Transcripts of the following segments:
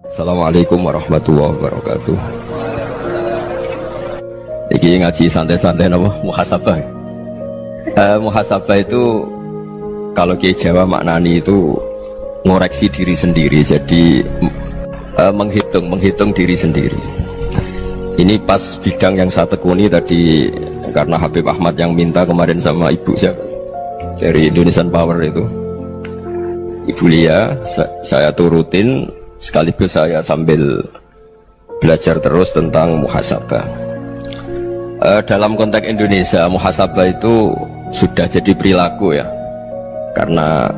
Assalamualaikum warahmatullahi wabarakatuh. Iki ngaji santai-santai napa muhasabah. Muhasabah itu kalau Kiai Jawa maknani itu ngoreksi diri sendiri. Jadi menghitung diri sendiri. Ini pas bidang yang saya tekuni tadi karena Habib Ahmad yang minta kemarin sama ibu siapa dari Indonesian Power itu. Ibu Lia, saya turutin sekaligus saya sambil belajar terus tentang muhasabah. Dalam konteks Indonesia, muhasabah itu sudah jadi perilaku ya. Karena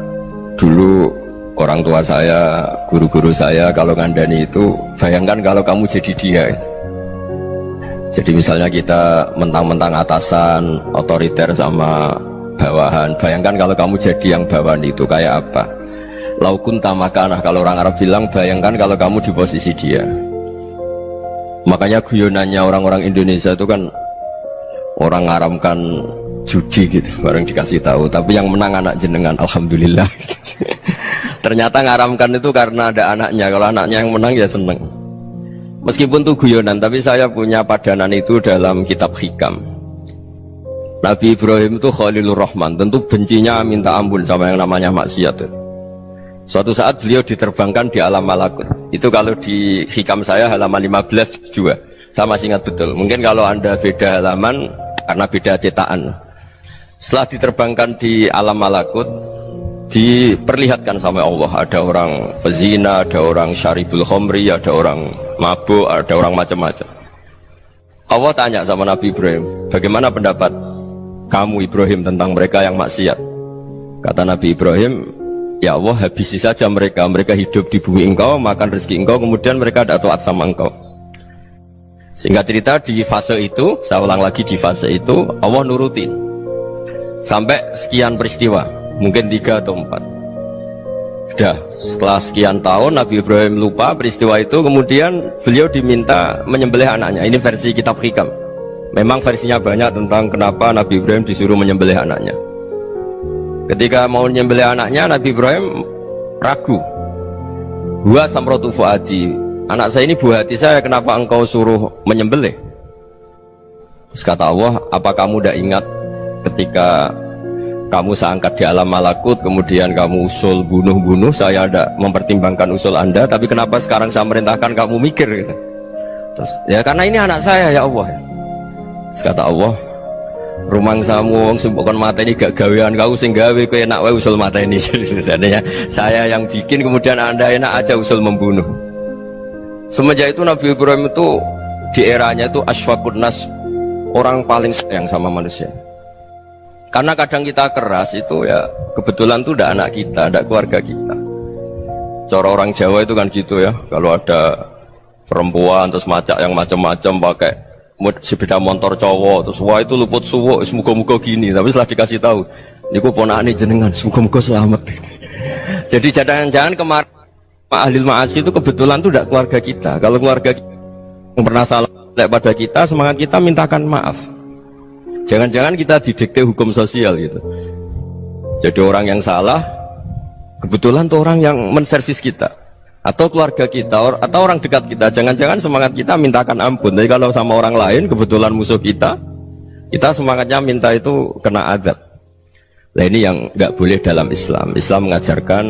dulu orang tua saya, guru-guru saya kalau ngandani itu, bayangkan kalau kamu jadi dia. Jadi misalnya kita mentang-mentang atasan, otoriter sama bawahan, bayangkan kalau kamu jadi yang bawahan itu kayak apa? Laukun tamakanah, kalau orang Arab bilang bayangkan kalau kamu di posisi dia. Makanya guyonannya orang-orang Indonesia itu kan orang ngaramkan judi gitu, bareng dikasih tahu, tapi yang menang anak jenengan, alhamdulillah. Ternyata ngaramkan itu karena ada anaknya, kalau anaknya yang menang ya seneng. Meskipun itu guyonan, tapi saya punya padanan itu dalam kitab hikam. Nabi Ibrahim itu Khalilur Rahman, tentu bencinya minta ampun sama yang namanya maksiat. Suatu saat beliau diterbangkan di alam malakut. Itu kalau di hikam saya halaman 15 juga. Saya masih ingat betul. Mungkin kalau Anda beda halaman karena beda cetakan. Setelah diterbangkan di alam malakut, diperlihatkan sama Allah. Ada orang pezina, ada orang syaribul khomri, ada orang mabuk, ada orang macam-macam. Allah tanya sama Nabi Ibrahim, bagaimana pendapat kamu Ibrahim tentang mereka yang maksiat? Kata Nabi Ibrahim, ya Allah, habisi saja mereka. Mereka hidup di bumi engkau, makan rezeki engkau, kemudian mereka tidak taat sama engkau. Sehingga cerita di fase itu, saya ulang lagi, di fase itu Allah nurutin sampai sekian peristiwa, mungkin 3 atau 4. Sudah setelah sekian tahun Nabi Ibrahim lupa peristiwa itu, kemudian beliau diminta menyembelih anaknya. Ini versi kitab hikam. Memang versinya banyak tentang kenapa Nabi Ibrahim disuruh menyembelih anaknya. Ketika mau menyembelih anaknya, Nabi Ibrahim ragu. Huwa samratu fuadi, anak saya ini buah hati saya, kenapa engkau suruh menyembelih? Terus kata Allah, apa kamu tidak ingat ketika kamu saya angkat di alam malakut, kemudian kamu usul bunuh-bunuh, saya tidak mempertimbangkan usul Anda, tapi kenapa sekarang saya merintahkan kamu mikir gitu? Terus, ya karena ini anak saya ya Allah. Terus kata Allah, rumang samu wong sing bukan mata ini gak gawean kau sing gawe kowe enak wae usul mata ini. Sebenarnya saya yang bikin, kemudian Anda enak aja usul membunuh. Semenjak itu Nabi Ibrahim itu di eranya itu asfaqun nas, orang paling sayang sama manusia. Karena kadang kita keras itu ya kebetulan tuh udah anak kita, ada keluarga kita. Cara orang Jawa itu kan gitu ya, kalau ada perempuan terus macak yang macam-macam pakai sepeda motor cowok, terus wah itu luput suwuk, semoga-moga gini. Tapi setelah dikasih tahu, niku ponakane jenengan, semoga-moga selamat. Jadi jangan-jangan kemarin ahli ma'asi itu kebetulan tuh tidak keluarga kita. Kalau keluarga kita yang pernah salah pada kita, semangat kita mintakan maaf. Jangan-jangan kita didikte hukum sosial gitu. Jadi orang yang salah kebetulan tuh orang yang menservis kita, atau keluarga kita, atau orang dekat kita. Jangan-jangan semangat kita mintakan ampun. Jadi kalau sama orang lain kebetulan musuh kita, kita semangatnya minta itu kena azab. Nah ini yang nggak boleh dalam Islam. Islam mengajarkan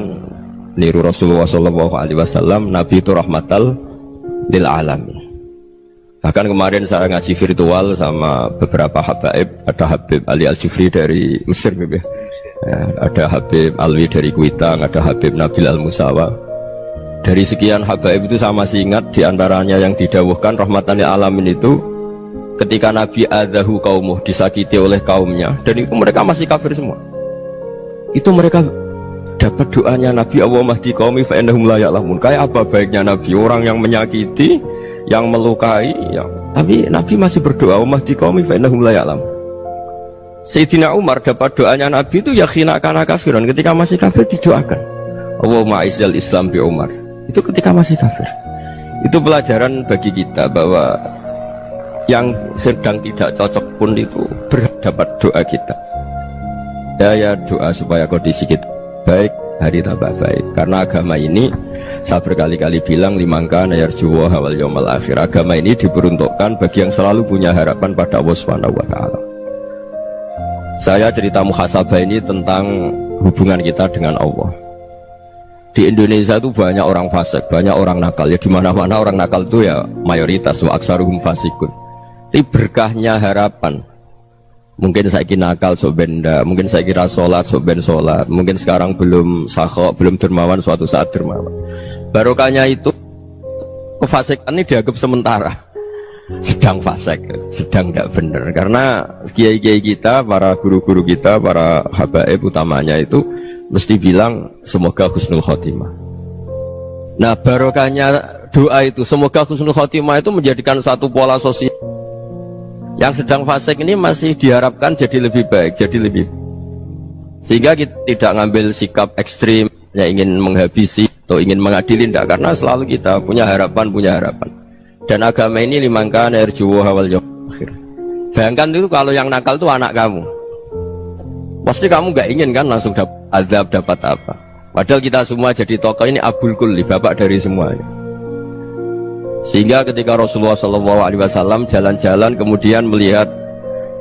niru Rasulullah SAW, Nabi itu rahmatal lil alamin. Bahkan kemarin saya ngaji virtual sama beberapa habaib. Ada Habib Ali Al-Jufri dari Mesir ya, ada Habib Alwi dari Kuitang, ada Habib Nabil Al-Musawa. Dari sekian habaib itu saya masih ingat diantaranya yang didawuhkan rahmatan lil alamin itu ketika Nabi adahu kaumuh, disakiti oleh kaumnya, dan itu mereka masih kafir semua. Itu mereka dapat doanya Nabi, Allah mahdi qaumi fa innahum la ya'lamun. Kayak apa baiknya Nabi, orang yang menyakiti, yang melukai ya, tapi Nabi masih berdoa Allah mahdi qaumi fa innahum la ya'lamun. Sayyidina Umar dapat doanya Nabi itu ya khina kana kafiran, ketika masih kafir didoakan Allahumma aizzal Islam bi Umar. Itu ketika masih kafir. Itu pelajaran bagi kita bahwa yang sedang tidak cocok pun itu berdapat doa kita. Ya doa supaya kondisi kita baik, hari tambah baik. Karena agama ini Saya berkali-kali bilang limangka nayarjuwa hawal yawmal akhir. Agama ini diperuntukkan bagi yang selalu punya harapan pada Allah Subhanahu wa Ta'ala. Saya cerita muhasabah ini tentang hubungan kita dengan Allah. Di Indonesia itu banyak orang fasik, banyak orang nakal. Ya di mana-mana orang nakal itu ya mayoritas, wa aksaruhum fasikun. Tapi berkahnya harapan. Mungkin saya kira nakal sok benda, mungkin saya kira sholat sok ben sholat, mungkin sekarang belum sakhok, belum dermawan, suatu saat dermawan. Barokahnya itu kefasikan ini dianggap sementara, sedang fasik, sedang tidak benar. Karena kiai-kiai kita, para guru-guru kita, para habaib utamanya itu mesti bilang semoga husnul khotimah. Nah barokahnya doa itu semoga husnul khotimah itu menjadikan satu pola sosial. Yang sedang fasik ini masih diharapkan jadi lebih baik, jadi lebih, sehingga kita tidak ngambil sikap ekstrim yang ingin menghabisi atau ingin mengadili, tidak, karena selalu kita punya harapan, dan agama ini limangka nerjuwo hawal yawmal akhir. Bayangkan itu kalau yang nakal itu anak kamu, pasti kamu nggak ingin kan langsung dapat azab, dapat apa, padahal kita semua jadi tokoh ini abul kulli, bapak dari semuanya. Sehingga ketika Rasulullah SAW jalan-jalan kemudian melihat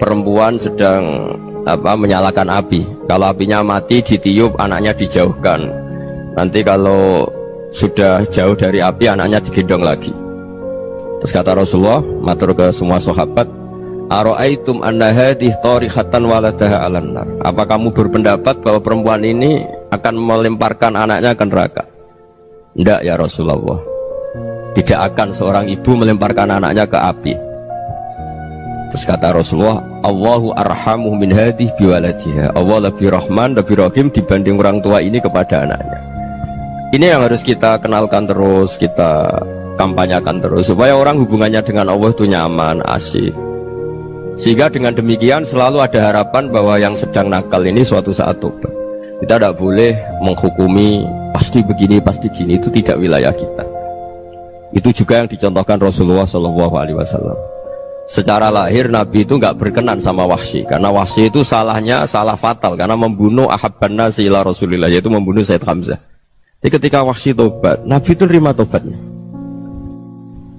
perempuan sedang menyalakan api. Kalau apinya mati ditiup, anaknya dijauhkan. Nanti kalau sudah jauh dari api, anaknya digendong lagi. Terus kata Rasulullah, matur ke semua sahabat, Aro'aitum anna hadih tarihatan waladaha alan nar. Apa kamu berpendapat bahwa perempuan ini akan melemparkan anaknya ke neraka? Tidak ya Rasulullah. Tidak akan seorang ibu melemparkan anaknya ke api. Terus kata Rasulullah, Allahu arhamu min hadih biwaladiha. Allah lebih rahman, lebih rahim dibanding orang tua ini kepada anaknya. Ini yang harus kita kenalkan terus, kita kampanyakan terus, supaya orang hubungannya dengan Allah itu nyaman, asik. Sehingga dengan demikian selalu ada harapan bahwa yang sedang nakal ini suatu saat tobat. Kita tidak boleh menghukumi pasti begini, pasti gini, itu tidak wilayah kita. Itu juga yang dicontohkan Rasulullah SAW. Secara lahir Nabi itu nggak berkenan sama Wahsy, karena Wahsy itu salahnya salah fatal, karena membunuh ahabban nasi ila Rasulillah, yaitu membunuh Sayyid Hamzah. Jadi ketika Wahsy tobat, Nabi itu nerima tobatnya.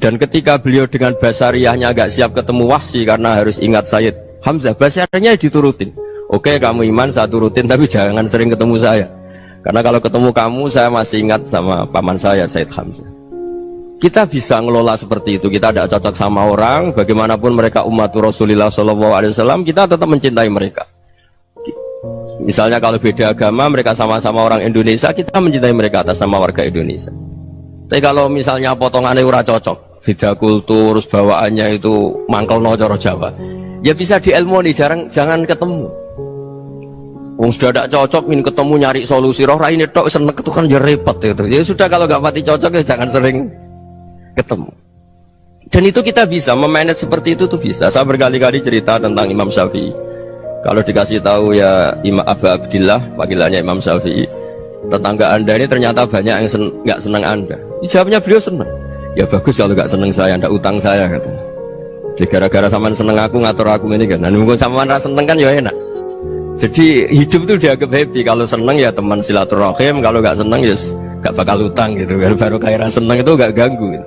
Dan ketika beliau dengan basariyahnya nggak siap ketemu Wahsy karena harus ingat Sayyid Hamzah, basariyahnya diturutin. Oke, kamu iman, saya turutin, tapi jangan sering ketemu saya, karena kalau ketemu kamu saya masih ingat sama paman saya Sayyid Hamzah. Kita bisa ngelola seperti itu. Kita tidak cocok sama orang, bagaimanapun mereka umat Rasulullah SAW, kita tetap mencintai mereka. Misalnya kalau beda agama, mereka sama-sama orang Indonesia, kita mencintai mereka atas nama warga Indonesia. Tapi kalau misalnya potongannya ora cocok, beda kultur, bawaannya itu mangkel no coro Jawa, ya bisa diilmoni, jangan ketemu. Wong sudah tidak cocok, ingin ketemu nyari solusi, roh ini tok seneng itu kan ya repot gitu. Ya sudah, kalau nggak pati cocok ya jangan sering ketemu. Dan itu kita bisa memanage seperti itu tuh bisa. Saya berkali-kali cerita tentang Imam Syafi'i. Kalau dikasih tahu ya Imam Abu Abdillah, panggilannya Imam Syafi'i, tetangga anda ini ternyata banyak yang nggak senang anda. Jawabnya beliau senang. Ya bagus kalau nggak senang saya, ndak utang saya katanya. Jadi gara-gara saman seneng aku ngatur aku ini kan. Dan mungkin saman rasa seneng kan ya enak. Jadi hidup itu dianggap happy. Kalau seneng ya teman silaturahim, kalau nggak seneng ya nggak bakal utang gitu. Baru kayak rasa seneng itu nggak ganggu gitu.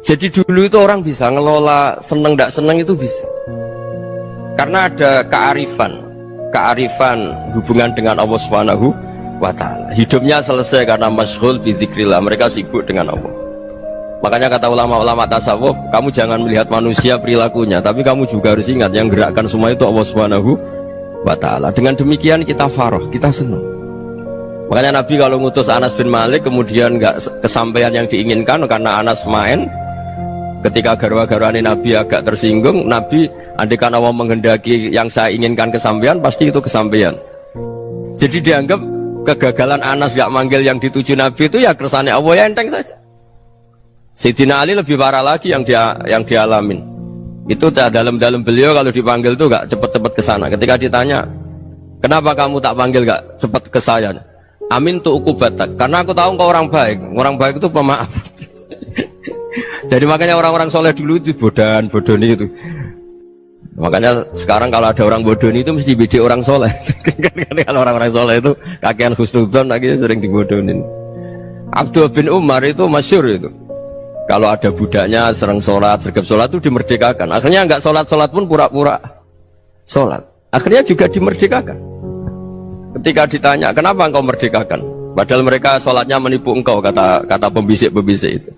Jadi dulu itu orang bisa ngelola seneng tidak seneng itu bisa, karena ada kearifan hubungan dengan Allah Subhanahu wa Ta'ala. Hidupnya selesai karena masyghul bi dzikrillah, mereka sibuk dengan Allah. Makanya kata ulama-ulama tasawuf, kamu jangan melihat manusia perilakunya, tapi kamu juga harus ingat yang gerakkan semua itu Allah Subhanahu wa Ta'ala. Dengan demikian kita farah, kita senang. Makanya Nabi kalau ngutus Anas bin Malik kemudian nggak kesampaian yang diinginkan karena Anas main, ketika garwa-garwani Nabi agak tersinggung, Nabi andaikan Allah menghendaki yang saya inginkan kesampaian, pasti itu kesampaian. Jadi dianggap kegagalan Anas gak manggil yang dituju Nabi itu ya kersane Allah, ya enteng saja. Sayyidina Ali lebih parah lagi yang dialamin. Itu dalam beliau kalau dipanggil itu gak cepet-cepet ke sana. Ketika ditanya, kenapa kamu tak panggil gak cepet ke saya? Amin tu ukubatak, karena aku tahu engkau orang baik. Orang baik itu pemaaf. Jadi makanya orang-orang soleh dulu itu bodoni itu. Makanya sekarang kalau ada orang bodoni itu mesti beda orang soleh. Kalau orang-orang soleh itu kakean husnudzon lagi sering dibodonin. Abdullah bin Umar itu masyhur itu. Kalau ada budaknya sering sholat, sergap sholat itu dimerdekakan. Akhirnya nggak sholat pun pura-pura sholat. Akhirnya juga dimerdekakan. Ketika ditanya, kenapa engkau merdekakan? Padahal mereka sholatnya menipu engkau, kata pembisik-pembisik itu.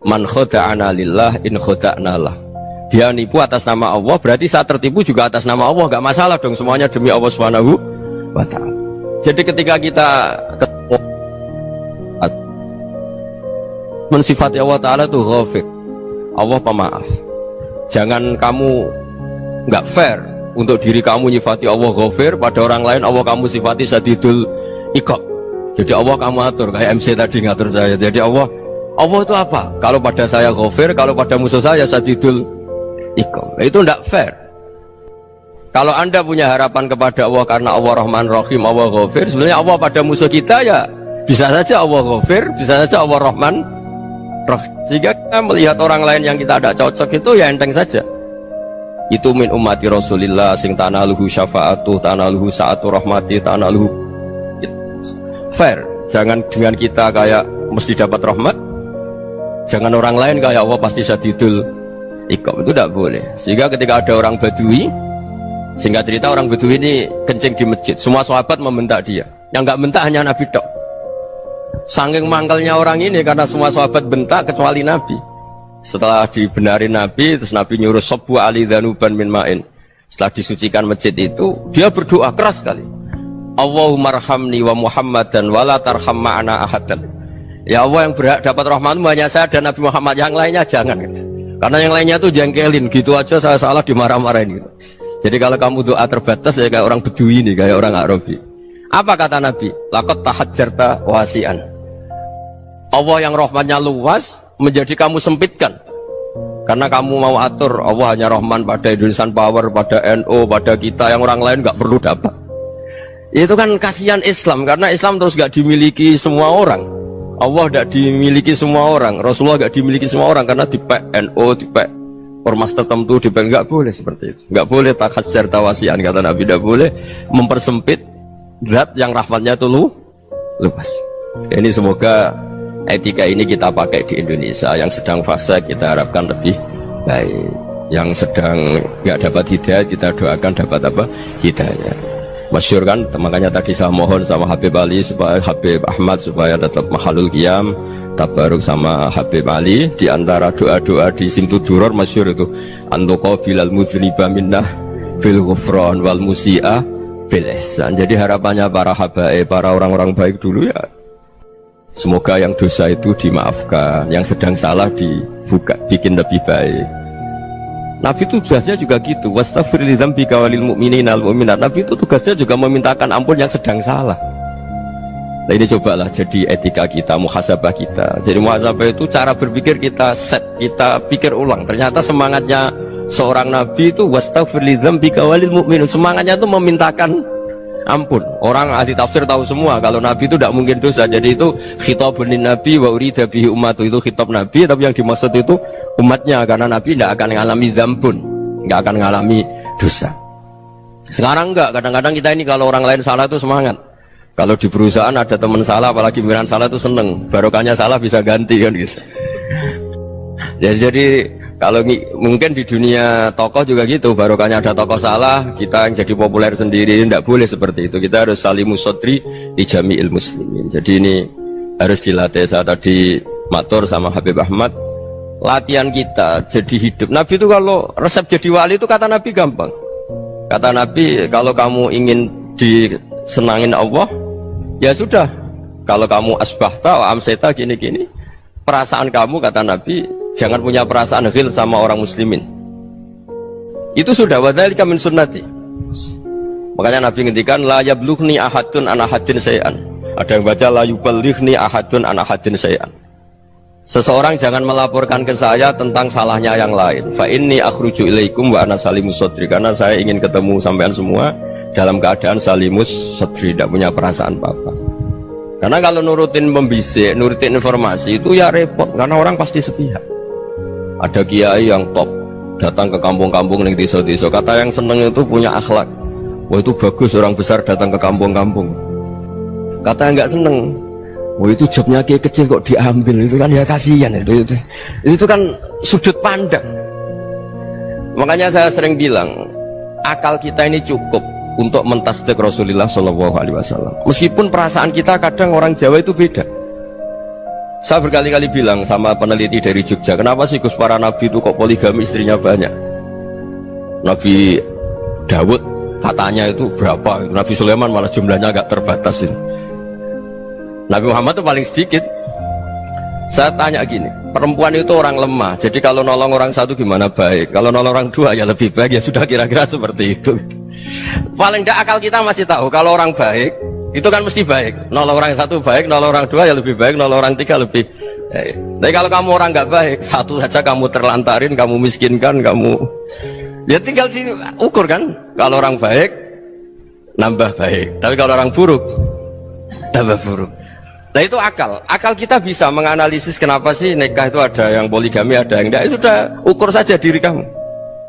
Man khoda'ana lillah in khoda'na lah. Dia nipu atas nama Allah, berarti saat tertipu juga atas nama Allah. Gak masalah dong, semuanya demi Allah Subhanahu wa ta'ala. Jadi ketika kita mensifati Allah Ta'ala itu ghafir, Allah pemaaf. Jangan kamu nggak fair untuk diri kamu nyifati Allah ghafir, pada orang lain Allah kamu sifati syadidul iqab. Jadi Allah kamu atur, kayak MC tadi ngatur saya. Jadi Allah itu apa? Kalau pada saya ghafir, kalau pada musuh saya syadidul iqab. Itu nggak fair. Kalau Anda punya harapan kepada Allah karena Allah Rahman Rahim, Allah ghafir, sebenarnya Allah pada musuh kita ya bisa saja Allah ghafir, bisa saja Allah Rahman Rahim. Sehingga kita melihat orang lain yang kita tidak cocok itu ya enteng saja. Itu min ummati Rasulillah sing tanaluhu syafa'atu, tanaluhu sa'atu rahmati, tanaluhu fair. Jangan dengan kita kayak mesti dapat rahmat, jangan orang lain kayak Allah pasti syadidul iqab. Itu tidak boleh. Sehingga ketika ada orang Badui, singkat cerita orang Badui ini kencing di masjid, semua sahabat membentak dia. Yang nggak bentak hanya Nabi tok. Saking mangkalnya orang ini karena semua sahabat bentak kecuali Nabi. Setelah dibenarin Nabi, terus Nabi nyuruh sabbu ali dhanuban min ma'in. Setelah disucikan masjid itu, dia berdoa keras sekali. Allahumma arhamni wa Muhammadan wa la tarham ma'ana ahadan. Ya Allah, yang berhak dapat rahmatmu hanya saya dan Nabi Muhammad, yang lainnya jangan. Karena yang lainnya tuh jengkelin, gitu aja saya salah dimarah-marahin gitu. Jadi kalau kamu doa terbatas ya kayak orang Bedui ini, kayak orang Arabi. Apa kata Nabi? Laqad tahajjarta wasi'an. Allah yang rahmatnya luas menjadi kamu sempitkan karena kamu mau atur Allah hanya rahman pada Indonesian Power, pada NU, pada kita, yang orang lain nggak perlu dapat. Itu kan kasihan Islam, karena Islam terus nggak dimiliki semua orang. Allah nggak dimiliki semua orang, Rasulullah nggak dimiliki semua orang, karena di NU, di ormas tertentu, di nggak boleh seperti itu. Nggak boleh takhasyar tawasian, kata Nabi, nggak boleh mempersempit zat yang rahmatnya itu luas. Ini semoga etika ini kita pakai di Indonesia. Yang sedang fase kita harapkan lebih baik, yang sedang nggak dapat hidayah kita doakan dapat apa? Hidayah. Masyhur kan, makanya tadi saya mohon sama Habib Ali supaya Habib Ahmad supaya tetap mahalul qiyam tabaruk sama Habib Ali. Di antara doa-doa di Simtud Duror masyhur itu antuqa bilal mudhniba minnah fil ghufran wal musi'ah bil ihsan. Jadi harapannya para habaib, para orang-orang baik dulu ya, semoga yang dosa itu dimaafkan, yang sedang salah dibuka, bikin lebih baik. Nabi itu tugasnya juga gitu, wastaghfir li dzambika walil mu'minina wal mu'minat. Nabi itu tugasnya juga memintakan ampun yang sedang salah. Nah ini cobalah jadi etika kita, muhasabah kita. Jadi muhasabah itu cara berpikir kita set, kita pikir ulang. Ternyata semangatnya seorang Nabi itu wastaghfir li dzambika walil mu'minun. Semangatnya itu memintakan ampun. Orang ahli tafsir tahu semua kalau Nabi itu tidak mungkin dosa. Jadi itu khitabun lin Nabi wa urida bihi ummatu, itu khitab Nabi, tapi yang dimaksud itu umatnya, karena Nabi tidak akan mengalami dzambun, tidak akan mengalami dosa. Sekarang enggak, kadang-kadang kita ini kalau orang lain salah itu semangat. Kalau di perusahaan ada teman salah, apalagi pimpinan salah itu seneng, barokahnya salah bisa ganti kan gitu. Ya, jadi kalau mungkin di dunia tokoh juga gitu, barokahnya ada tokoh salah, kita yang jadi populer sendiri, tidak boleh seperti itu. Kita harus salimus sodri di jami'il muslimin. Jadi ini harus dilatih. Saya tadi matur sama Habib Ahmad, latihan kita jadi hidup. Nabi itu kalau resep jadi wali itu kata Nabi gampang. Kata Nabi, kalau kamu ingin disenangin Allah, ya sudah. Kalau kamu asbahta wa amseta gini-gini, perasaan kamu, kata Nabi, jangan punya perasaan ghil sama orang muslimin. Itu sudah wadzalika min sunnati. Makanya Nabi ngendikan la yablughni ahadun an ahadin syai'an. Ada yang baca la yuballighni ahadun an ahadin syai'an. Seseorang jangan melaporkan ke saya tentang salahnya yang lain. Fa inni akhruju ilaikum wa ana salimus sadri. Karena saya ingin ketemu sampean semua dalam keadaan salimus sadri, tidak punya perasaan apa-apa. Karena kalau nurutin pembisik, nurutin informasi itu ya repot, karena orang pasti sepihak. Ada kiai yang top datang ke kampung-kampung ning desa-desa, kata yang seneng itu punya akhlak. Wah itu bagus orang besar datang ke kampung-kampung. Kata yang nggak seneng, Oh itu jobnya kayak kecil kok diambil, itu kan ya kasihan itu kan sudut pandang. Makanya saya sering bilang akal kita ini cukup untuk mentasdik Rasulullah SAW. Meskipun perasaan kita kadang orang Jawa itu beda. Saya berkali-kali bilang sama peneliti dari Jogja, kenapa sih Gus para nabi itu kok poligami istrinya banyak? Nabi Dawud katanya itu berapa? Nabi Sulaiman malah jumlahnya agak terbatas ini. Nabi Muhammad itu paling sedikit. Saya tanya gini, perempuan itu orang lemah, jadi kalau nolong orang satu gimana baik, kalau nolong orang dua ya lebih baik, ya sudah kira-kira seperti itu. Paling tidak akal kita masih tahu kalau orang baik itu kan mesti baik, nolong orang satu baik, nolong orang dua ya lebih baik, nolong orang tiga lebih baik. Tapi kalau kamu orang nggak baik, satu saja kamu terlantarin, kamu miskinkan, kamu ya tinggal diukur kan. Kalau orang baik nambah baik, tapi kalau orang buruk tambah buruk. Nah itu akal kita bisa menganalisis kenapa sih nikah itu ada yang poligami, ada yang enggak. Sudah ukur saja diri kamu.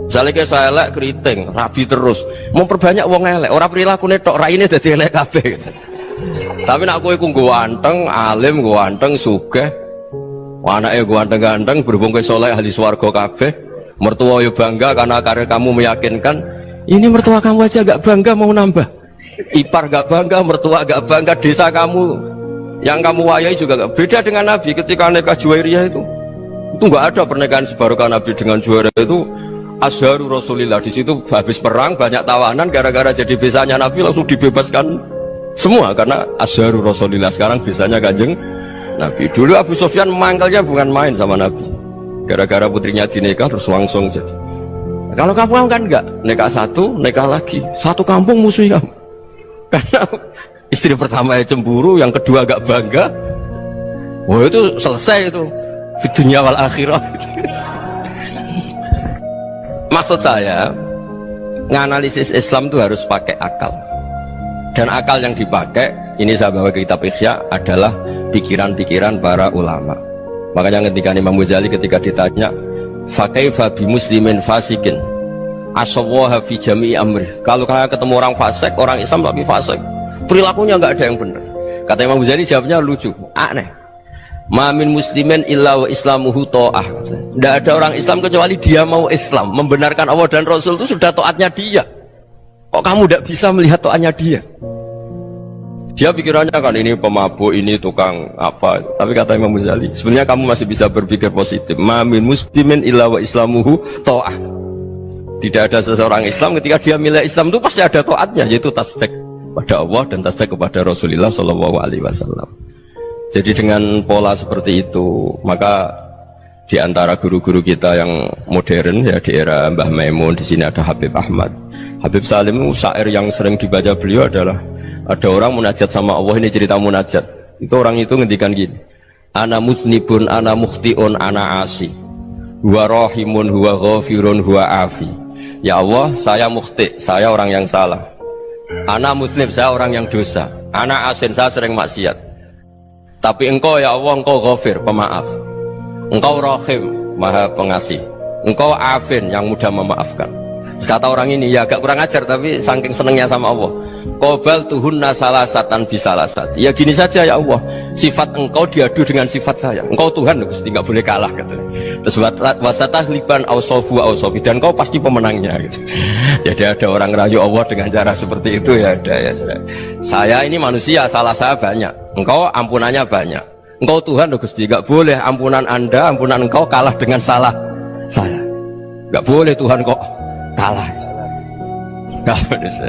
Misalnya kayak saya elek keriting, rabi terus, memperbanyak wong elek, orang perilaku netok, raine dadi elek kabeh gitu. Tapi nak kowe ku ganteng, alim, ganteng, sugih, anake ganteng-ganteng, berhubung kowe saleh ahli swarga kabeh, mertua yo bangga karena karir kamu meyakinkan. Ini mertua kamu aja gak bangga mau nambah. Ipar gak bangga, mertua gak bangga, desa kamu yang kamu wayai juga gak beda dengan Nabi ketika nikah Juwairiyah itu nggak ada pernikahan sebarokah Nabi dengan Juwairiyah itu Azharu Rasulillah. Di situ habis perang banyak tawanan, gara-gara jadi besanya Nabi langsung dibebaskan semua karena Azharu Rasulillah. Sekarang besanya Kanjeng Nabi. Dulu Abu Sufyan mangkalnya bukan main sama Nabi, gara-gara putrinya dinikah terus langsung jadi. Kalau kamu kan enggak, nikah satu, nikah lagi, satu kampung musuh kamu karena istri pertama ya cemburu, yang kedua agak bangga. Wah itu selesai itu di dunia wal akhirah. Maksud saya nganalisis Islam itu harus pakai akal, dan akal yang dipakai ini saya bawa ke kitab Ihya adalah pikiran-pikiran para ulama. Makanya ketika Imam Ghazali ketika ditanya fakaifa bi muslimin fasikin asawaha fi jami'i amri, kalau kalian ketemu orang fasik, orang Islam tapi fasik, perilakunya nggak ada yang benar. Kata Imam Ghazali jawabnya lucu, aneh. Mamin muslimin illa wa islamuhu ta'ah. Tidak ada orang Islam kecuali dia mau Islam, membenarkan Allah dan Rasul itu sudah taatnya dia. Kok kamu tidak bisa melihat taatnya dia? Dia pikirannya kan ini pemabuk, ini tukang apa. Tapi kata Imam Ghazali, sebenarnya kamu masih bisa berpikir positif. Mamin muslimin illa wa islamuhu ta'ah. Tidak ada seseorang Islam ketika dia milik Islam itu pasti ada taatnya, yaitu tasdik pada Allah dan tasdik kepada Rasulullah SAW. Jadi dengan pola seperti itu, maka di antara guru-guru kita yang modern ya di era Mbah Maimun, di sini ada Habib Ahmad, Habib Salim, syair yang sering dibaca beliau adalah ada orang munajat sama Allah. Ini cerita munajat. Itu orang itu ngendikan gini, ana musnibun, ana mukhtiun, ana asi, huwa rahimun, huwa ghafirun, huwa afi. Ya Allah, saya mukhti, saya orang yang salah. Ana muslim, saya orang yang dosa. Ana asin, saya sering maksiat. Tapi engkau ya Allah, engkau ghafir, pemaaf. Engkau rahim, maha pengasih. Engkau afin, yang mudah memaafkan. Kata orang ini, ya agak kurang ajar, tapi saking senengnya sama Allah. Qobal tuhunna salasatan bisalasat. Ya gini saja ya Allah, sifat engkau diadu dengan sifat saya. Engkau Tuhan, Gusti, nggak boleh kalah katanya. Terus wasatah liban ausofu ausofi, dan engkau pasti pemenangnya gitu. Jadi ada orang rayu Allah dengan cara seperti itu ya ada ya. Saya ini manusia, salah saya banyak. Engkau ampunannya banyak. Engkau Tuhan, Gusti, nggak boleh ampunan Anda, ampunan engkau kalah dengan salah saya. Nggak boleh Tuhan kok kalah.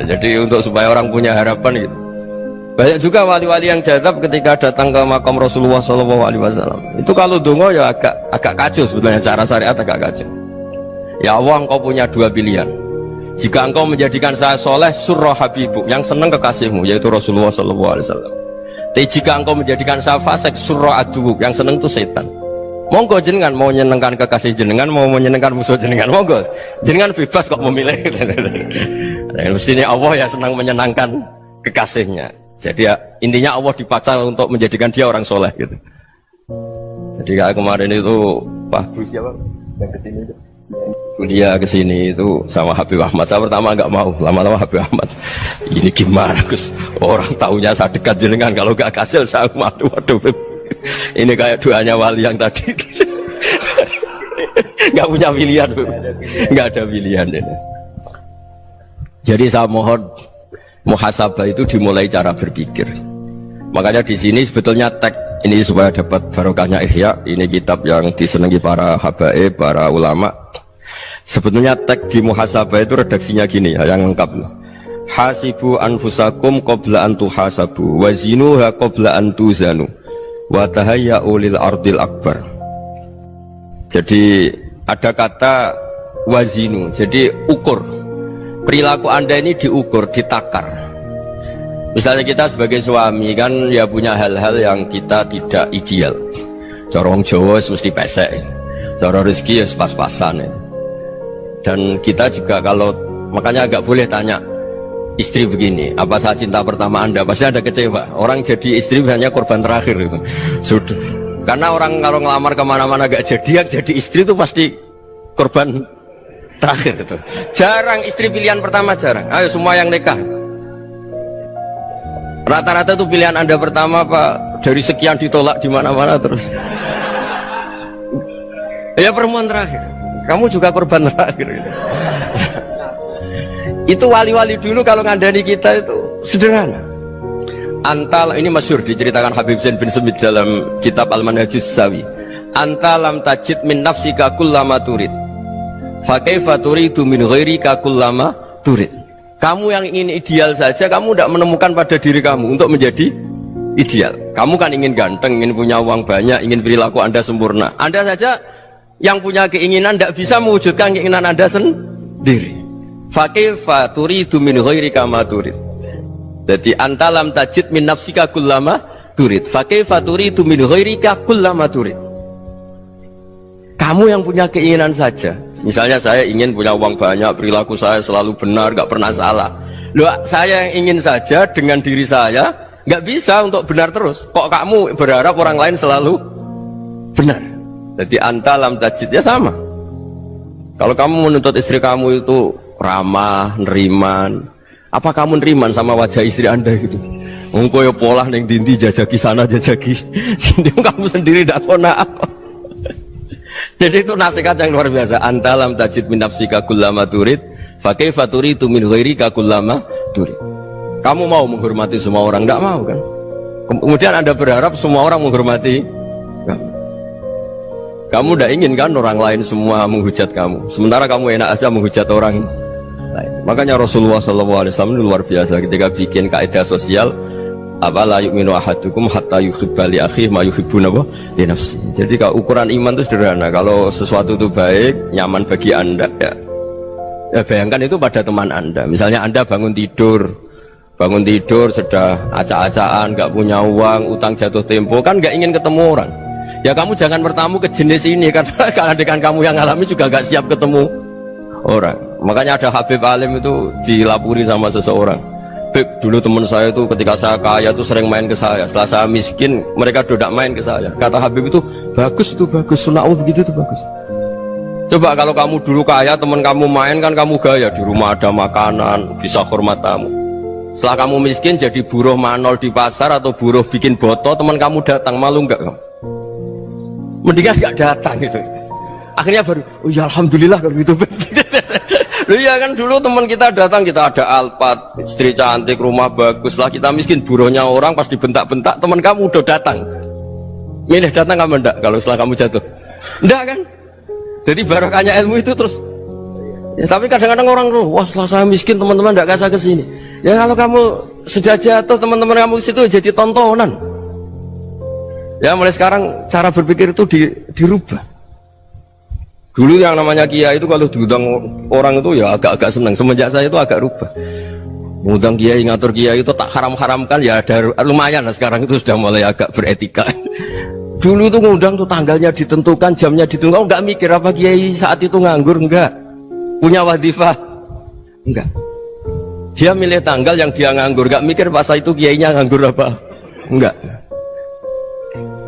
Jadi untuk supaya orang punya harapan gitu. Banyak juga wali-wali yang jadab ketika datang ke makam Rasulullah SAW. Itu kalau dongo ya agak kacau sebetulnya, cara syariat agak kacau. Ya Allah, engkau punya dua pilihan. Jika engkau menjadikan saya soleh, surah habibu, yang senang kekasihmu, yaitu Rasulullah SAW. Tapi jika engkau menjadikan saya fasik, surah aduh, yang senang itu setan. Monggo jenengan mau menyenangkan kekasih jenengan, mau menyenangkan musuh jenengan, monggo jenengan bebas kok memilih. Nah, mestinya Allah ya senang menyenangkan kekasihnya. Jadi ya, intinya Allah dipaksa untuk menjadikan dia orang soleh gitu. Jadi kayak kemarin itu Pak Gus siapa yang kesini itu. kuliah ke sini itu sama Habib Ahmad. Saya pertama nggak mau, lama-lama Habib Ahmad ini gimana Gus, orang taunya saya dekat jenengan, kalau nggak kasil saya waduh Habib. Ini kayak doanya wali yang tadi. Nggak punya pilihan, nggak ada pilihan ini. Jadi saya mohon muhasabah itu dimulai cara berpikir. Makanya di sini sebetulnya tag ini supaya dapat barokahnya Ihya. Ini kitab yang disenangi para habaib, para ulama. Sebetulnya tag di muhasabah itu redaksinya gini ya, yang lengkap. Hasibu anfusakum qabla an tuhasabu wazinuha qabla an tuzanu wa tahayya'u lil ardil akbar. Jadi ada kata wazinu, jadi ukur. Perilaku Anda ini diukur, ditakar. Misalnya kita sebagai suami kan ya punya hal-hal yang kita tidak ideal. Corong Jawa mesti pesek, cara rezeki ya pas-pasan. Dan kita juga kalau makanya agak boleh tanya istri begini, apa saat cinta pertama Anda? Pasti ada kecewa. Orang jadi istri hanya korban terakhir itu. Sudah. Karena orang kalau ngelamar kemana-mana gak jadi, yang jadi istri itu pasti korban terakhir itu. Jarang istri pilihan pertama, jarang. Ayo semua yang nikah. Rata-rata itu pilihan Anda pertama Pak, dari sekian ditolak di mana-mana terus. Ya perempuan terakhir. Kamu juga korban terakhir gitu. Itu wali-wali dulu kalau ngandani kita itu sederhana. Antal ini masyhur diceritakan Habib Zain bin Semit dalam kitab Al-Manhajus Sawi. Antalam tajid min nafsika kullama turid. Fa kaifa turidu min ghairika kullama turid. Kamu yang ingin ideal saja kamu tidak menemukan pada diri kamu untuk menjadi ideal. Kamu kan ingin ganteng, ingin punya uang banyak, ingin perilaku Anda sempurna. Anda saja yang punya keinginan tidak bisa mewujudkan keinginan Anda sendiri. Fakaifa turidu min ghairika ma turid. Jadi antalam tajid min nafsika kullama turid. Fakaifa turidu min ghairika kullama turid. Kamu yang punya keinginan saja. Misalnya saya ingin punya uang banyak, perilaku saya selalu benar, gak pernah salah. Loh, saya yang ingin saja dengan diri saya gak bisa untuk benar terus. Kok kamu berharap orang lain selalu benar? Jadi antalam tajid ya sama. Kalau kamu menuntut istri kamu itu ramah, neriman, apa kamu neriman sama wajah istri Anda gitu? Engkau ya pola neng dindi jajaki sana jajaki sini, kamu sendiri tidak tahu apa. Jadi itu nasihat yang luar biasa. Antalam tajid min nafsika kullama turid, fa kaifa turidu min ghairika kullama turid. Kamu mau menghormati semua orang? Tidak mau kan? Kemudian Anda berharap semua orang menghormati kamu. Kamu tidak ingin kan orang lain semua menghujat kamu, sementara kamu enak aja menghujat orang lain. Makanya Rasulullah SAW luar biasa ketika bikin kaidah sosial, apa la yu'minu ahadukum hatta yuhibba li akhihi ma yuhibbu li nafsi. Jadi kalau ukuran iman itu sederhana. Kalau sesuatu itu baik, nyaman bagi Anda ya bayangkan itu pada teman Anda. Misalnya Anda bangun tidur sudah acak-acakan, gak punya uang, utang jatuh tempo, kan gak ingin ketemu orang. Ya kamu jangan bertamu ke jenis ini, karena dengan kamu yang alami juga gak siap ketemu orang. Makanya ada Habib Alim itu dilapuri sama seseorang. Habib, dulu teman saya itu ketika saya kaya itu sering main ke saya. Setelah saya miskin, mereka tidak main ke saya. Kata Habib itu bagus, sunahul begitu itu bagus. Coba kalau kamu dulu kaya, teman kamu main kan kamu gaya, di rumah ada makanan, bisa hormat tamu. Setelah kamu miskin jadi buruh manol di pasar atau buruh bikin boto, teman kamu datang, malu enggak kamu? Mendingan gak datang gitu. Akhirnya baru, oh ya alhamdulillah kalau gitu. Loh ya kan dulu teman kita datang, kita ada Alphard, istri cantik, rumah bagus. Lah kita miskin, buruhnya orang pas dibentak-bentak, teman kamu udah datang. Milih datang kamu enggak kalau setelah kamu jatuh? Enggak kan? Jadi barokahnya ilmu itu terus. Ya, tapi kadang-kadang orang tuh, wah setelah saya miskin teman-teman enggak kasih kesini. Ya kalau kamu sudah jatuh, teman-teman kamu ke situ jadi tontonan. Ya mulai sekarang cara berpikir itu dirubah. Dulu yang namanya kiai itu kalau diundang orang itu ya agak-agak senang. Semenjak saya itu agak rubah. Ngundang kiai, ngatur kiai itu tak haram-haramkan ya ada lumayan lah, sekarang itu sudah mulai agak beretika. Dulu itu ngundang tuh tanggalnya ditentukan, jamnya ditentukan, enggak mikir apa kiai saat itu nganggur, enggak. Punya wadifah, enggak. Dia milih tanggal yang dia nganggur, enggak mikir pas itu kiainya nganggur apa, enggak.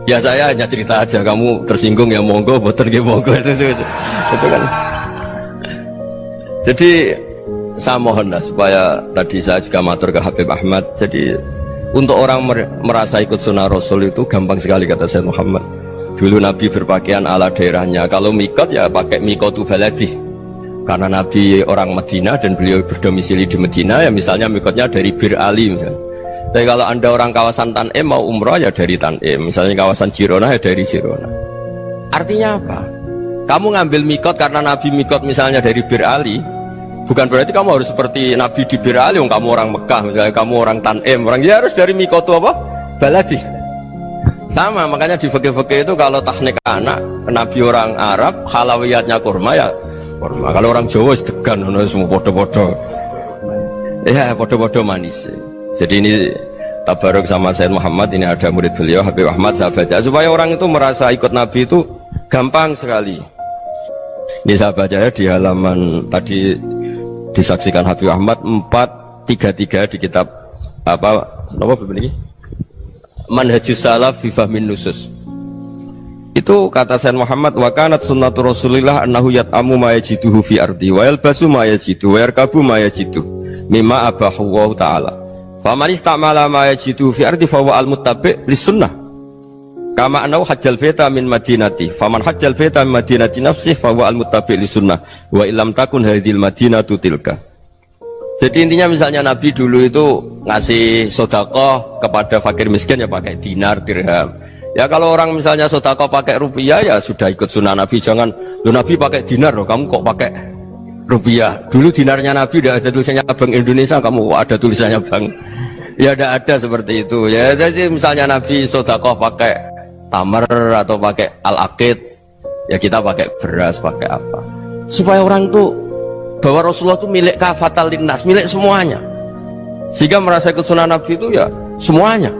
Ya saya hanya cerita aja, kamu tersinggung ya monggo, boten ya monggo itu kan. Jadi saya mohon lah supaya tadi saya juga matur ke Habib Ahmad. Jadi untuk orang merasa ikut sunnah Rasul itu gampang sekali kata Sayyid Muhammad. Dulu Nabi berpakaian ala daerahnya. Kalau mikot ya pakai mikotu baladi. Karena Nabi orang Medina dan beliau berdomisili di Medina ya misalnya mikotnya dari Bir Ali misalnya. Tapi kalau anda orang kawasan Tanim mau umroh ya dari Tanim. Misalnya kawasan Jirona ya dari Jirona. Artinya apa? Kamu ngambil mikot karena Nabi mikot misalnya dari Bir Ali. Bukan berarti kamu harus seperti Nabi di Bir Ali, kamu orang Mekah, misalnya kamu orang Tanim, orang ya harus dari mikotu apa? Baladi. Sama, makanya di fikih-fikih itu kalau teknik anak, Nabi orang Arab, halawiyatnya kurma ya kurma. Kalau orang Jawa sedegan, semua bodoh-bodoh. Ya, bodoh-bodoh manis. Jadi ini tabaruk sama Sayyid Muhammad, ini ada murid beliau, Habib Ahmad, saya baca. Supaya orang itu merasa ikut Nabi itu gampang sekali. Ini saya baca ya di halaman tadi disaksikan Habib Ahmad 433 di kitab apa begini Manhajus Salaf fi Fahmin Nusus. Itu kata Sayyid Muhammad, wa kanat sunnatu Rasulillah annahu yat'amu ma yajiduhu fi ardi wa yalbasu ma yajidu wa yarkabu ma yajidu mimma abahu Allah ta'ala. Faman istamala ma yajiduhu fi ardi fa huwa al-muttabi' lis sunnah. Kama anau hajjal beta min madinati faman hajjal beta min madinati nafsih fahuwa al-muttabi' li sunnah wa illam takun hadhil madinatu tilka. Jadi intinya misalnya Nabi dulu itu ngasih sedekah kepada fakir miskin ya pakai dinar, dirham. Ya kalau orang misalnya sedekah pakai rupiah ya sudah ikut sunnah Nabi. Jangan lu Nabi pakai dinar loh, kamu kok pakai rupiah. Dulu dinarnya Nabi udah ada tulisannya Bank Indonesia, kamu kok ada tulisannya Bank. Ya tidak ada seperti itu. Ya jadi misalnya Nabi sedekah pakai tamar atau pakai al-aqid ya kita pakai beras, pakai apa supaya orang tuh bahwa Rasulullah itu milik kafatal linnas, milik semuanya, sehingga merasa ikut sunnah Nabi itu ya semuanya.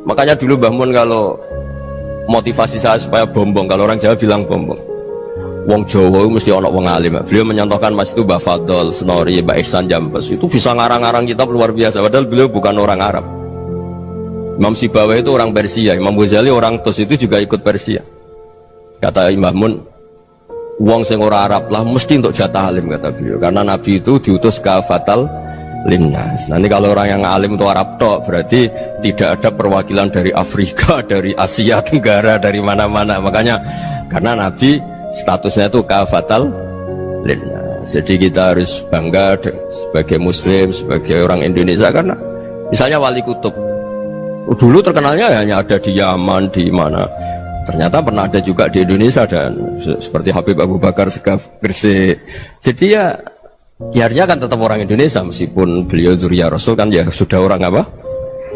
Makanya dulu Mbah Mun kalau motivasi saya supaya bombong, kalau orang Jawa bilang bombong, wong Jawa mesti ono wong alim. Beliau menyontohkan mas itu Mbah Fadol, Senori, Mbah Ihsan Jambes itu bisa ngarang-ngarang kitab luar biasa padahal beliau bukan orang Arab. Imam Sibawai itu orang Persia, Imam Ghazali orang Tus itu juga ikut Persia. Kata Imam Mun, wong sing ora Arab lah mesti untuk jatah alim kata beliau. Karena Nabi itu diutus kafatal linnas. Nanti kalau orang yang alim itu Arab tok, berarti tidak ada perwakilan dari Afrika, dari Asia Tenggara, dari mana-mana. Makanya karena Nabi statusnya itu kafatal linnas. Jadi kita harus bangga sebagai Muslim, sebagai orang Indonesia karena misalnya Wali Kutub. Dulu terkenalnya hanya ada di Yaman, di mana ternyata pernah ada juga di Indonesia dan seperti Habib Abu Bakar Segaf Gresik. Jadi ya artinya kan tetap orang Indonesia meskipun beliau zuriyah Rasul kan ya sudah orang apa?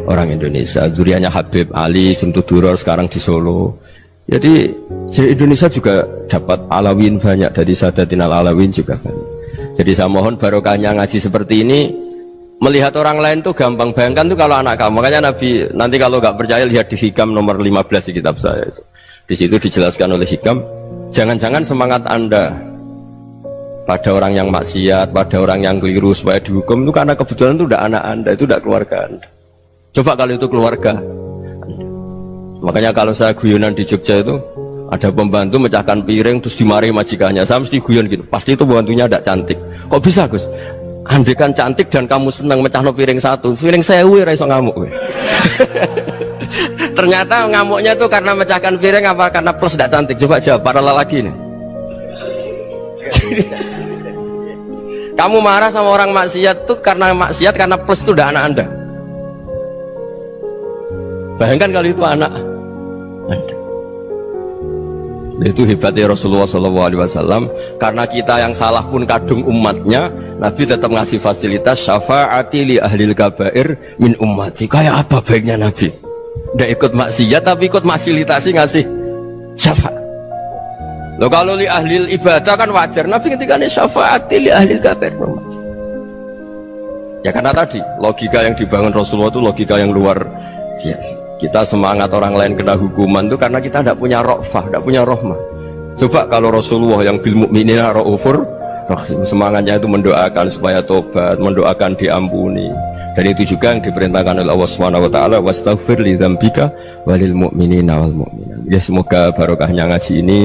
Orang Indonesia. Zuriyahnya Habib Ali Suntuduror sekarang di Solo. Jadi Indonesia juga dapat alawin banyak dari Sadatin al-Alawin juga banyak. Jadi saya mohon barokahnya ngaji seperti ini. Melihat orang lain tuh gampang, bayangkan tuh kalau anak kamu. Makanya Nabi nanti kalau nggak percaya lihat di Hikam nomor 15 di kitab saya itu. Di situ dijelaskan oleh Hikam, jangan-jangan semangat Anda pada orang yang maksiat, pada orang yang keliru supaya dihukum itu karena kebetulan itu udah anak Anda, itu udah keluarga Anda. Coba kalau itu keluarga Anda. Makanya kalau saya guyonan di Jogja itu ada pembantu mecahkan piring terus dimarahi majikannya, saya mesti guyon gitu, pasti itu pembantunya tidak cantik. Kok bisa Gus? Andai kan cantik dan kamu senang mecahno piring satu, piring sewu ora iso ngamuk. Ternyata ngamuknya tuh karena mecahkan piring apa karena plus tidak cantik? Coba jawab para lelaki ini. Kamu marah sama orang maksiat tuh karena maksiat karena plus itu udah anak Anda. Bayangkan kalau itu anak Anda. Itu hebatnya Rasulullah SAW. Karena kita yang salah pun kadung umatnya, Nabi tetap ngasih fasilitas syafaati li ahlil kabair min ummati. Kayak apa baiknya Nabi? Nggak ikut maksiat tapi ikut fasilitasi ngasih syafaat. Loh kalau li ahlil ibadah kan wajar. Nabi ketika ini syafaati li ahlil kabair min ummati. Ya karena tadi logika yang dibangun Rasulullah itu logika yang luar biasa. Kita semangat orang lain kena hukuman itu karena kita tidak punya rofah, tidak punya rohmah. Coba kalau Rasulullah yang bil mukminina raufur Rahim. Semangatnya itu mendoakan supaya tobat, mendoakan diampuni. Dan itu juga yang diperintahkan oleh Allah Subhanahu wa taala, wastaghfir li dzambika walil mu'minina wal mu'minat. Ya semoga barokahnya ngaji ini,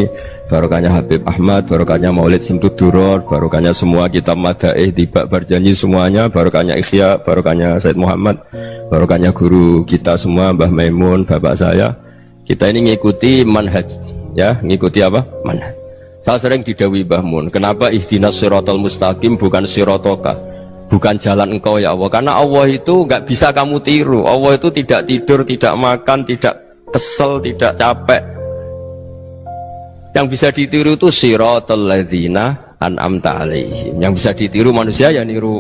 barokahnya Habib Ahmad, barokahnya Maulid Simtud Duror, barokahnya semua kitab Madaih, Tiba Berjanji semuanya, barokahnya Ikhya, barokahnya Said Muhammad, barokahnya guru kita semua, Mbah Maimun, bapak saya. Kita ini ngikuti manhaj, ya, ngikuti apa? Manhaj. Saya sering didhawuhi Mbah Mun, kenapa ihdinas siratal mustaqim bukan siratoka, bukan jalan engkau ya Allah, karena Allah itu nggak bisa kamu tiru. Allah itu tidak tidur, tidak makan, tidak kesel, tidak capek. Yang bisa ditiru itu siratal ladzina an'amta alaihim. Yang bisa ditiru manusia ya niru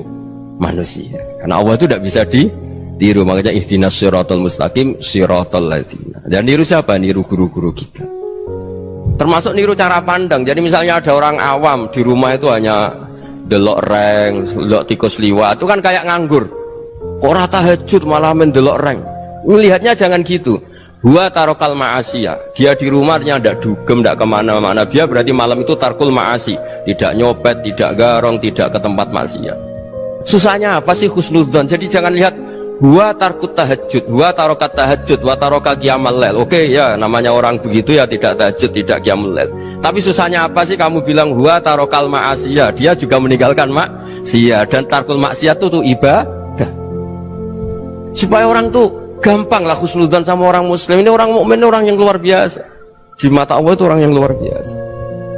manusia, karena Allah itu tidak bisa ditiru. Makanya ihdinas siratal mustaqim siratal ladzina. Dan niru siapa? Niru guru-guru kita. Termasuk niru cara pandang. Jadi misalnya ada orang awam di rumah itu hanya delok reng, delok tikus liwat, itu kan kayak nganggur. Ora tahajud malah mendelok reng. Melihatnya jangan gitu. Huwa tarokal ma'asiyah. Dia di rumahnya tidak dugem, tidak kemana-mana. Dia berarti malam itu tarkul ma'asi. Tidak nyopet, tidak garong, tidak ke tempat maksiat. Susahnya apa sih husnudzon? Jadi jangan lihat huwa tarkut tahajud, huwa tarokat tahajud, wa taroka qiyamal lail. Oke ya, namanya orang begitu ya tidak tahajud, tidak qiyamul lail. Tapi susahnya apa sih kamu bilang huwa tarokal ma'asiyah? Dia juga meninggalkan maksiat, dan tarkul maksiat itu ibadah. Supaya orang tuh gampang lah husnudzon sama orang muslim. Ini orang mukmin, orang yang luar biasa. Di mata Allah itu orang yang luar biasa.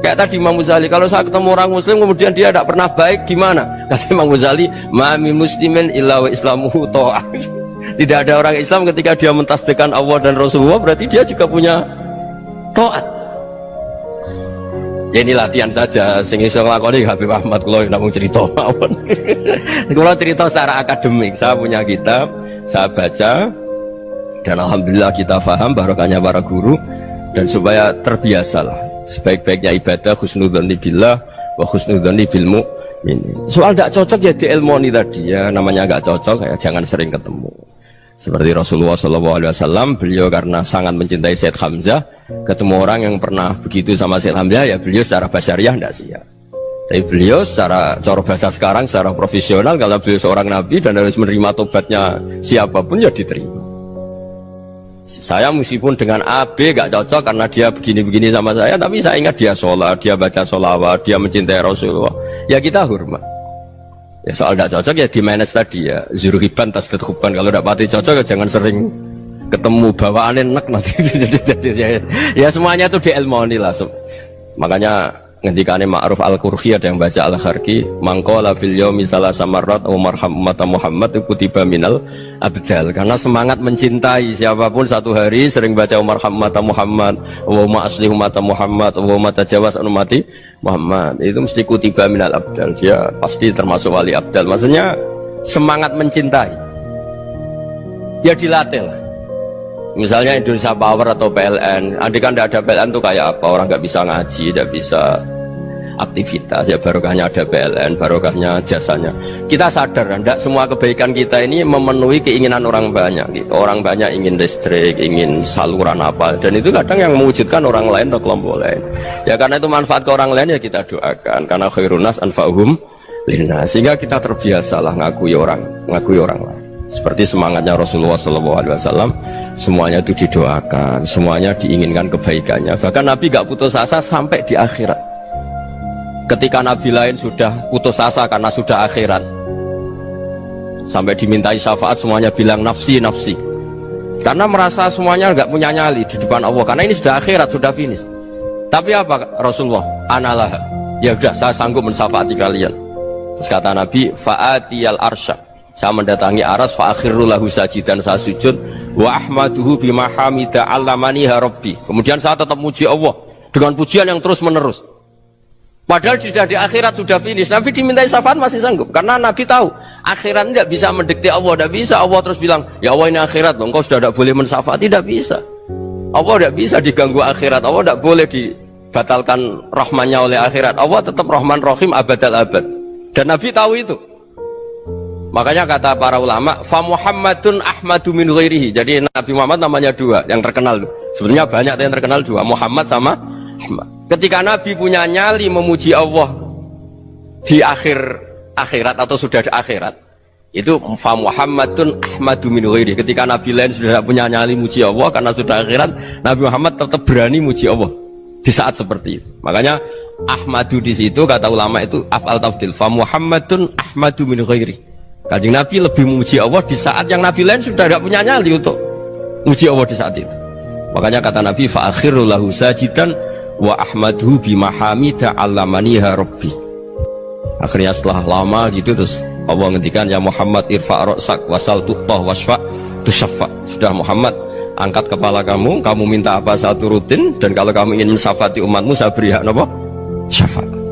Kayak tadi Imam Ghazali, kalau saya ketemu orang muslim kemudian dia tidak pernah baik, gimana? Kata Imam Ghazali, ma'ami muslimin illa wa islamuhu ta'ah. Tidak ada orang Islam ketika dia mentasdihkan Allah dan Rasulullah, berarti dia juga punya taat. Ya ini latihan saja, sing iso nglakoni Habib Ahmad kula namung cerita mawon. Kula cerita secara akademik, saya punya kitab, saya baca, dan alhamdulillah kita paham barokahnya para guru, dan supaya terbiasalah. Sebaik-baiknya ibadah husnudzon billah wa husnudzon bil mu'min. Soal tidak cocok ya diilmoni tadi ya, namanya nggak cocok ya jangan sering ketemu. Seperti Rasulullah SAW, beliau karena sangat mencintai Said Hamzah, ketemu orang yang pernah begitu sama Said Hamzah ya beliau secara basyariah tidak siap. Tapi beliau secara cara bahasa sekarang, secara profesional, kalau beliau seorang nabi dan harus menerima tobatnya siapapun ya diterima. Saya meskipun dengan A, B gak cocok karena dia begini-begini sama saya, tapi saya ingat dia sholat, dia baca sholawat, dia mencintai Rasulullah, ya kita hormat. Ya soal gak cocok ya di manage tadi ya, zurhiban tasdid huban. Kalau gak pati cocok ya jangan sering ketemu, bawaannya enak nanti. Ya semuanya itu diilmoni lah. Makanya ngendikane Ma'ruf Al-Qurhi, ada yang baca Al-Kharki, mangqala fil yaumi salasa marrat wa marham umat Muhammad kutiba minal abdal. Karena semangat mencintai siapapun satu hari sering baca marham umat Muhammad wa ma aslih umat Muhammad wa ma tajawaz an umati Muhammad, itu mesti kutiba minal abdal. Dia pasti termasuk wali abdal. Maksudnya semangat mencintai ya dilatih lah. Misalnya Indonesia Power atau PLN, andai kan tidak ada PLN tuh kayak apa? Orang nggak bisa ngaji, tidak bisa aktivitas. Ya barokahnya ada PLN, barokahnya jasanya. Kita sadar, tidak semua kebaikan kita ini memenuhi keinginan orang banyak. Gitu. Orang banyak ingin listrik, ingin saluran apa, dan itu kadang yang mewujudkan orang lain atau kelompok lain. Ya karena itu manfaat ke orang lain ya kita doakan. Karena khairun nas anfa'uhum linnas. Sehingga kita terbiasalah ngakui orang lain. Seperti semangatnya Rasulullah SAW, semuanya itu didoakan, semuanya diinginkan kebaikannya. Bahkan Nabi gak putus asa sampai di akhirat. Ketika Nabi lain sudah putus asa karena sudah akhirat, sampai dimintai syafaat semuanya bilang nafsi nafsi, karena merasa semuanya gak punya nyali di depan Allah, karena ini sudah akhirat, sudah finish. Tapi apa Rasulullah? Analah, ya udah saya sanggup mensyafaati kalian. Terus kata Nabi, fa'atiyal arsya, saya mendatangi aras, fa'akhirru lahu sajidan, saya sujud, wa ahmaduhu bima hamida allamaniha rabbi. Kemudian saya tetap muji Allah dengan pujian yang terus menerus. Padahal sudah di akhirat, sudah finish. Nabi dimintai syafaat masih sanggup, karena Nabi tahu akhirat tidak bisa mendikte Allah, tidak bisa. Allah terus bilang, ya Allah ini akhirat loh, engkau sudah tidak boleh mensyafaat, tidak bisa. Allah tidak bisa diganggu akhirat, Allah tidak boleh dibatalkan rahmannya oleh akhirat. Allah tetap Rahman Rahim abadal abad, dan Nabi tahu itu. Makanya kata para ulama, fa Muhammadun ahmadu min ghairihi. Jadi Nabi Muhammad namanya dua yang terkenal. Sebenarnya banyak yang terkenal dua, Muhammad sama Ahmad. Ketika Nabi punya nyali memuji Allah di akhir akhirat atau sudah di akhirat itu fa Muhammadun ahmadu min ghairi, ketika Nabi lain sudah tidak punya nyali muji Allah karena sudah akhirat, Nabi Muhammad tetap berani muji Allah di saat seperti itu. Makanya ahmadu di situ kata ulama itu af'al tafdil, fa Muhammadun ahmadu min ghairi, Kanjeng Nabi lebih memuji Allah di saat yang Nabi lain sudah tidak punya nyali untuk muji Allah di saat itu. Makanya kata Nabi fa akhiru lahu sajidan wa ahmaduhu bimahamidah allamaniha rabbi. Akhirnya setelah lama gitu terus Allah ngendikan ya Muhammad irfa' ra'sak wasal tu'tah wasfa' tusyaffa. Sudah Muhammad, angkat kepala kamu, kamu minta apa saya turutin, dan kalau kamu ingin mensyafaati umatmu saya beri hak apa? Syafaat.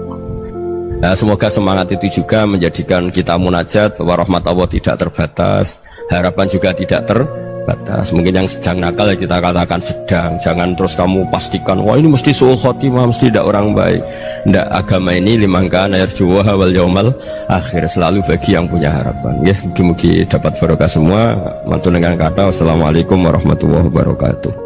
Nah, semoga semangat itu juga menjadikan kita munajat bahwa rahmat Allah tidak terbatas, harapan juga tidak terbatas. Mungkin yang sedang nakal ya kita katakan sedang, jangan terus kamu pastikan wah ini mesti su'ul khotimah, mesti tidak orang baik. Tidak, agama ini liman kana yarjuwa wal yaumal akhir, selalu bagi yang punya harapan. Ya, mugi-mugi dapat barokah semua. Mantu dengan kata wassalamualaikum warahmatullahi wabarakatuh.